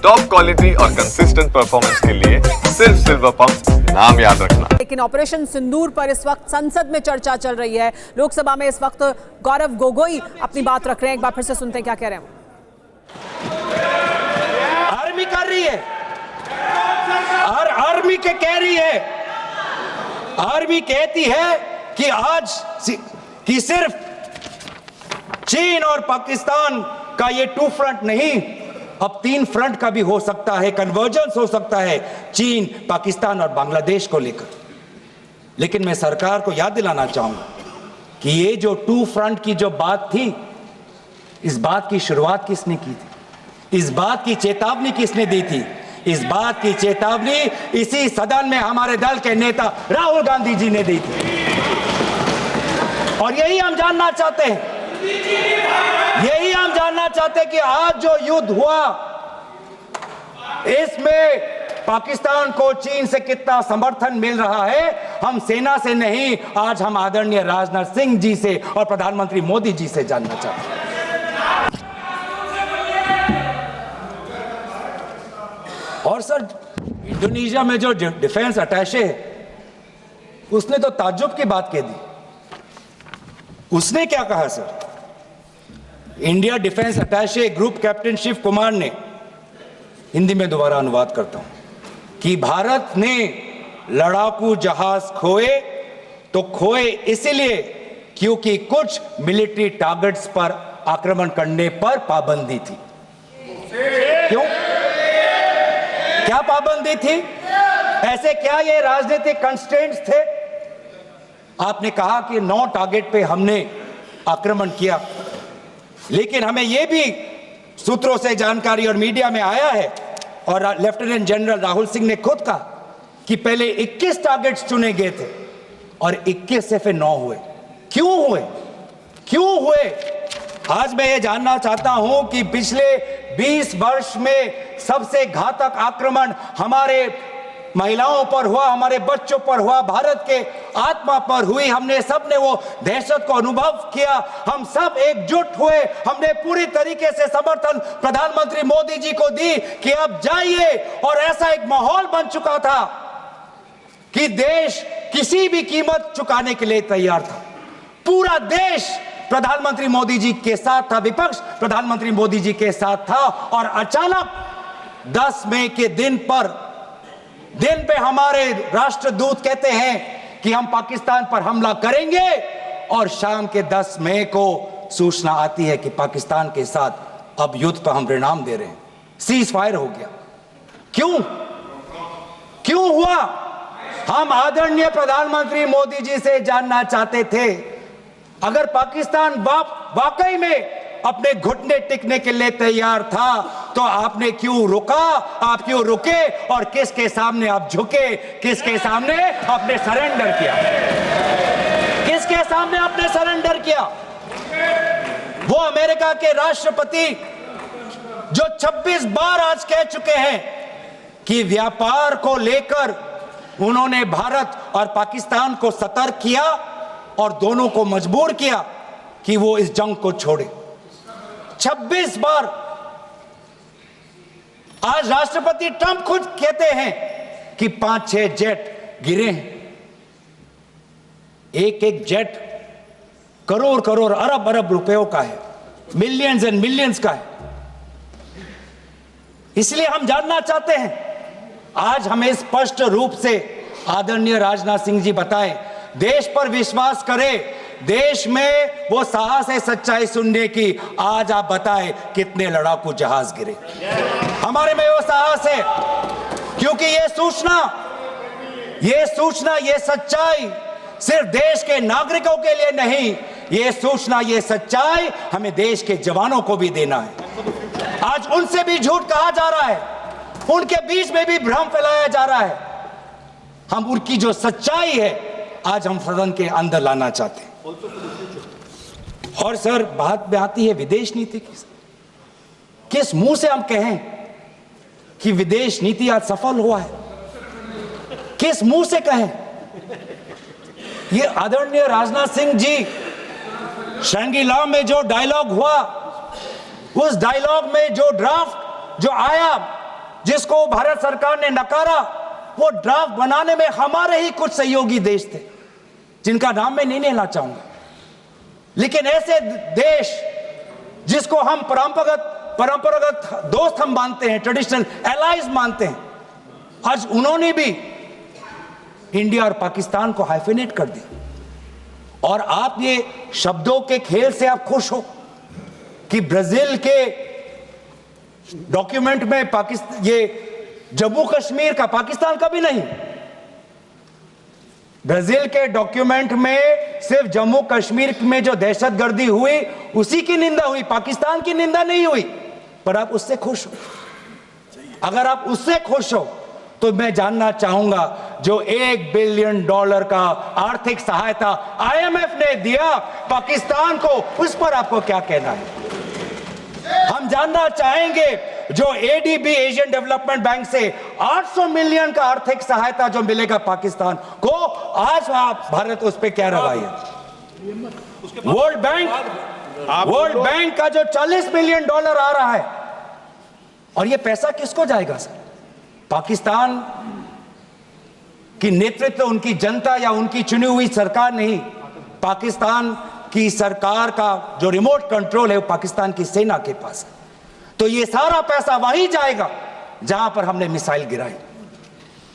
Top quality और consistent performance के लिए सिर्फ सिल्वर पंप नाम याद रखना। लेकिन ऑपरेशन सिंदूर पर इस वक्त संसद में चर्चा चल रही है। लोकसभा में इस वक्त गौरव गोगोई अपनी बात रख रहे हैं। एक बार फिर से सुनते हैं क्या कह रहे हैं। आर्मी कर रही है और आर्मी के कह रही है, आर्मी कहती है कि आज कि सिर्फ चीन और पाकिस्तान का ये 2 फ्रंट नहीं, अब 3 फ्रंट का भी हो सकता है, कन्वर्जेंस हो सकता है चीन, पाकिस्तान और बांग्लादेश को लेकर। लेकिन मैं सरकार को याद दिलाना चाहूंगा कि ये जो 2 फ्रंट की जो बात थी, इस बात की शुरुआत किसने की थी? इस बात की चेतावनी किसने दी थी? इस बात की चेतावनी इसी सदन में हमारे दल के नेता राहुल गांधी जी ने दी थी। और यही हम जानना चाहते हैं, यही हम जानना चाहते हैं कि आज जो युद्ध हुआ, इसमें पाकिस्तान को चीन से कितना समर्थन मिल रहा है। हम सेना से नहीं, आज हम आदरणीय राजनाथ सिंह जी से और प्रधानमंत्री मोदी जी से जानना चाहते हैं। और सर, इंडोनेशिया में जो डिफेंस अटैचे है, उसने तो ताज्जुब की बात कह दी। उसने क्या कहा sir? India defence attache group captain Shiv Kumar ने, हिंदी में दोबारा अनुवाद करता हूं, कि भारत ने लड़ाकू जहाज खोए तो खोए इसलिए क्योंकि कुछ मिलिट्री टारगेट्स पर आक्रमण करने पर पाबंदी थी। क्यों? क्या पाबंदी थी? ऐसे क्या ये राजनीतिक कंस्ट्रेंट्स थे? आपने कहा कि 9 टारगेट पे हमने आक्रमण किया, लेकिन हमें यह भी सूत्रों से जानकारी और मीडिया में आया है, और लेफ्टिनेंट जनरल राहुल सिंह ने खुद कहा कि पहले 21 टारगेट्स चुने गए थे और 21 से फिर 9 हुए। क्यों हुए? क्यों हुए? आज मैं ये जानना चाहता हूं कि पिछले 20 वर्ष में सबसे घातक आक्रमण हमारे महिलाओं पर हुआ, हमारे बच्चों पर हुआ, भारत के आत्मा पर हुई। हमने सबने वो दहशत को अनुभव किया, हम सब एकजुट हुए, हमने पूरी तरीके से समर्थन प्रधानमंत्री मोदी जी को दी कि अब जाइए। और ऐसा एक माहौल बन चुका था कि देश किसी भी कीमत चुकाने के लिए तैयार था। पूरा देश प्रधानमंत्री मोदी जी के साथ था, विपक्ष प्रधानमंत्री मोदी जी के साथ था। और अचानक 10 मई के दिन पे हमारे राष्ट्रदूत कहते हैं कि हम पाकिस्तान पर हमला करेंगे, और शाम के 10 मई को सूचना आती है कि पाकिस्तान के साथ अब युद्ध पर हम परिणाम दे रहे हैं, सीज फायर हो गया। क्यों? क्यों हुआ? हम आदरणीय प्रधानमंत्री मोदी जी से जानना चाहते थे, अगर पाकिस्तान वाकई में अपने घुटने टिकने के लिए तैयार था तो आपने क्यों रुका? आप क्यों रुके? और किसके सामने आप झुके? किसके सामने आपने सरेंडर किया? किसके सामने आपने सरेंडर किया? वो अमेरिका के राष्ट्रपति जो 26 बार आज कह चुके हैं कि व्यापार को लेकर उन्होंने भारत और पाकिस्तान को सतर्क किया और दोनों को मजबूर किया कि वो इस जंग को छोड़े। 26 बार। आज राष्ट्रपति ट्रंप खुद कहते हैं कि 5-6 जेट गिरे हैं। एक जेट करोड़ अरब रुपयों का है, मिलियंस एंड मिलियंस का है। इसलिए हम जानना चाहते हैं, आज हमें स्पष्ट रूप से आदरणीय राजनाथ सिंह जी बताएं, देश पर विश्वास करें, देश में वो साहस है सच्चाई सुनने की। आज आप बताएं कितने लड़ाकू जहाज गिरे? हमारे में वो साहस है, क्योंकि ये सूचना, ये सच्चाई सिर्फ देश के नागरिकों के लिए नहीं, ये सूचना, ये सच्चाई हमें देश के जवानों को भी देना है। आज उनसे भी झूठ कहा जा रहा है, उनके बीच में भी भ्रम फैलाया जा रहा है। हम उनकी जो सच्चाई है आज हम सदन के अंदर लाना चाहते हैं। और सर, बात में आती है विदेश नीति की। किस मुंह से हम कहें कि विदेश नीति आज सफल हुआ है? किस मुंह से कहें? ये आदरणीय राजनाथ सिंह जी, शंगरी-ला में जो डायलॉग हुआ, उस डायलॉग में जो ड्राफ्ट जो आया, जिसको भारत सरकार ने नकारा, वो ड्राफ्ट बनाने में हमारे ही कुछ सहयोगी देश थे, जिनका नाम मैं नहीं लेना चाहूंगा। लेकिन ऐसे देश जिसको हम परंपरागत दोस्त हम मानते हैं, ट्रेडिशनल एलाइज मानते हैं, आज उन्होंने भी इंडिया और पाकिस्तान को हाइफिनेट कर दिया। और आप ये शब्दों के खेल से आप खुश हो कि ब्राजील के डॉक्यूमेंट में पाकिस्तान, ये जम्मू कश्मीर का पाकिस्तान का भी नहीं, ब्राजील के डॉक्यूमेंट में सिर्फ जम्मू कश्मीर में जो दहशतगर्दी हुई उसी की निंदा हुई, पाकिस्तान की निंदा नहीं हुई। पर आप उससे खुश हो? अगर आप उससे खुश हो तो मैं जानना चाहूंगा, जो $1 बिलियन का आर्थिक सहायता IMF ने दिया पाकिस्तान को, उस पर आपको क्या कहना है? हम जानना चाहेंगे जो ADB एशियन डेवलपमेंट बैंक से 800 मिलियन का आर्थिक सहायता जो मिलेगा पाकिस्तान को, आज भारत उस पर क्या रवैया है? वर्ल्ड बैंक का जो $40 मिलियन आ रहा है, और ये पैसा किसको जाएगा सर? पाकिस्तान की नेतृत्व उनकी जनता या उनकी चुनी हुई सरकार नहीं, पाकिस्तान की सरकार का जो रिमोट कंट्रोल है वो पाकिस्तान की सेना के पास है। तो ये सारा पैसा वहीं जाएगा जहां पर हमने मिसाइल गिराई।